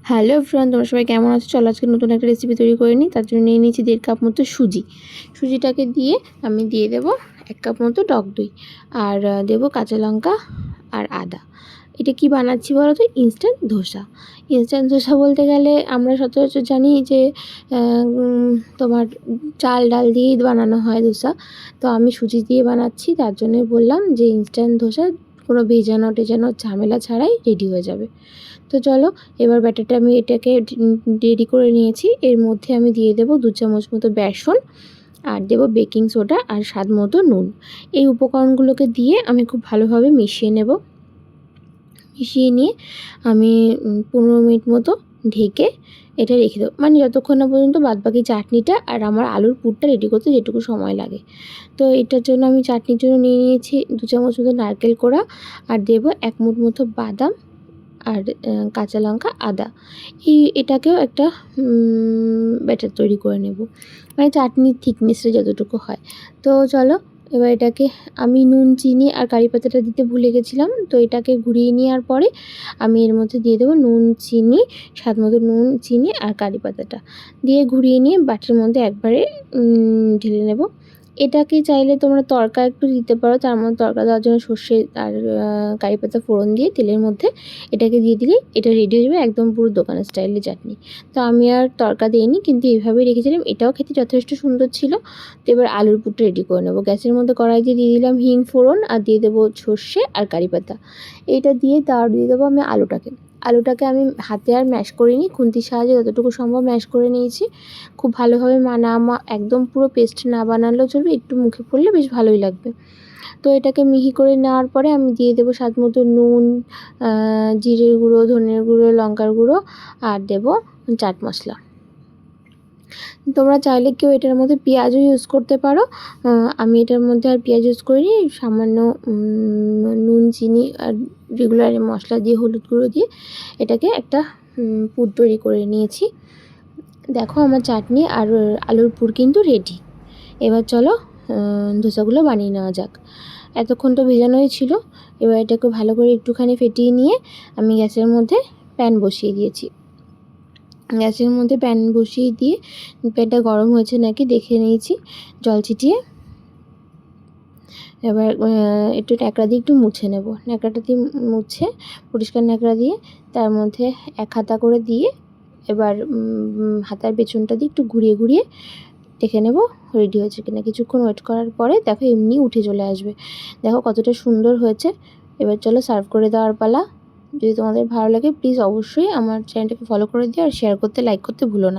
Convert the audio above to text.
Hello everyone, তোমরা সবাই কেমন আছো? চলো আজকে নতুন একটা রেসিপি তৈরি করে নিই। তার জন্য নিয়ে নিয়েছি 1.5 কাপ মতো সুজি। সুজিটাকে দিয়ে আমি দিয়ে দেবো 1 কাপ মতো টক দই, আর দেবো কাঁচা লঙ্কা আর আদা। এটা কি বানাচ্ছি বলো তো? ইনস্ট্যান্ট ধোসা। ইনস্ট্যান্ট ধোসা বলতে গেলে আমরা সচরাচর জানি যে তোমার চাল ডাল দিয়েই বানানো হয় ধোসা। তো আমি সুজি দিয়ে বানাচ্ছি, তার জন্যই বললাম যে ইনস্ট্যান্ট ধোসা কোনো ভেজানো টেজানো ঝামেলা ছাড়াই রেডি হয়ে যাবে। তো চলো এবার ব্যাটারটা আমি এটাকে রেডি করে নিয়েছি। এর মধ্যে আমি দিয়ে দেবো 2 চামচ মতো বেসন, আর দেবো বেকিং সোডা আর স্বাদ মতো নুন। এই উপকরণগুলোকে দিয়ে আমি খুব ভালোভাবে মিশিয়ে নেব। মিশিয়ে নিয়ে আমি 15 মিনিট মতো ঢেকে এটা রেখে দেবো, মানে যতক্ষণ না পর্যন্ত বাদবাকি চাটনিটা আর আমার আলুর পুরটা রেডি করতে যেটুকু সময় লাগে। তো এটার জন্য আমি চাটনির জন্য নিয়ে নিয়েছি 2 চামচ মতো নারকেল কোড়া, আর দেবো 1 মুঠ মতো বাদাম, আর কাঁচা লঙ্কা, আদা। এটাকেও একটা ব্যাটার তৈরি করে নেব, মানে চাটনির থিকনেসটা যতটুকু হয়। তো চলো এবার এটাকে আমি নুন চিনি আর কারি পাতাটা দিতে ভুলে গেছিলাম, তো এটাকে ঘুরিয়ে নেওয়ার পরে আমি এর মধ্যে দিয়ে দেবো নুন চিনি, স্বাদ মতো নুন চিনি আর কারি পাতাটা দিয়ে ঘুরিয়ে নিয়ে বাটির মধ্যে একবারে ঢেলে নেব। এটাকে চাইলে তোমরা তড়কা একটু দিতে পারো, তার মধ্যে তড়কা দেওয়ার জন্য সর্ষে আর কারি পাতা ফোড়ন দিয়ে তেলের মধ্যে এটাকে দিয়ে দিলেই এটা রেডি হয়ে যাবে, একদম পুরো দোকানের স্টাইলে চাটনি। তো আমি আর তড়কা দিইনি, কিন্তু এইভাবেই রেখেছিলাম, এটাও খেতে যথেষ্ট সুন্দর ছিল। তো এবার আলুর পুরটা রেডি করে নেবো। গ্যাসের মধ্যে কড়াই দিয়ে দিলাম হিং ফোড়ন, আর দিয়ে দেবো সর্ষে আর কারি পাতা। এইটা দিয়ে তার দিয়ে দেবো আমি আলুটাকে আমি হাতে আর ম্যাশ করিনি, খুন্তির সাহায্যে যতটুকু সম্ভব ম্যাশ করে নিয়েছি। খুব ভালোভাবে একদম পুরো পেস্ট না বানালেও চলবে, একটু মুখে পড়লে বেশ ভালোই লাগবে। তো এটাকে মিহি করে নেওয়ার পরে আমি দিয়ে দেবো স্বাদ মতো নুন, জিরের গুঁড়ো, ধনের গুঁড়ো, লঙ্কার গুঁড়ো, আর দেবো চাট মশলা। তোমরা চাইলে কেউ এটার মধ্যে পেঁয়াজও ইউজ করতে পারো। আমি এটার মধ্যে আর পেঁয়াজ ইউজ করিনি, সামান্য নুন চিনি আর রেগুলার মশলা দিয়ে হলুদ গুঁড়ো দিয়ে এটাকে একটা পুর তৈরি করে নিয়েছি। দেখো আমার চাটনি আর আলুর পুর কিন্তু রেডি। এবার চলো ধোসাগুলো বানিয়ে নেওয়া যাক। এতক্ষণ তো ভেজানোই ছিল, এবার এটাকে ভালো করে একটুখানি ফেটিয়ে নিয়ে আমি গ্যাসের মধ্যে প্যান বসিয়ে দিয়েছি। গ্যাসের মধ্যে প্যান বসিয়ে দিয়ে প্যানটা গরম হয়েছে নাকি দেখে নিয়েছি জল ছিটিয়ে। এবার একটু ন্যাকড়া দিয়ে একটু মুছে নেব। ন্যাকড়াটা দিয়ে মুছে, পরিষ্কার ন্যাকড়া দিয়ে তার মধ্যে 1 হাতা করে দিয়ে এবার হাতার পেছনটা দিয়ে একটু ঘুরিয়ে ঘুরিয়ে দেখে নেব রেডি হয়েছে কিনা। কিছুক্ষণ ওয়েট করার পরে দেখো এমনি উঠে চলে আসবে। দেখো কতটা সুন্দর হয়েছে। এবার চলো সার্ভ করে দেওয়ার পালা। যদি তোমাদের ভালো লাগে প্লিজ অবশ্যই আমার চ্যানেলটাকে ফলো করে দিও, আর শেয়ার করতে, লাইক করতে ভুলো না।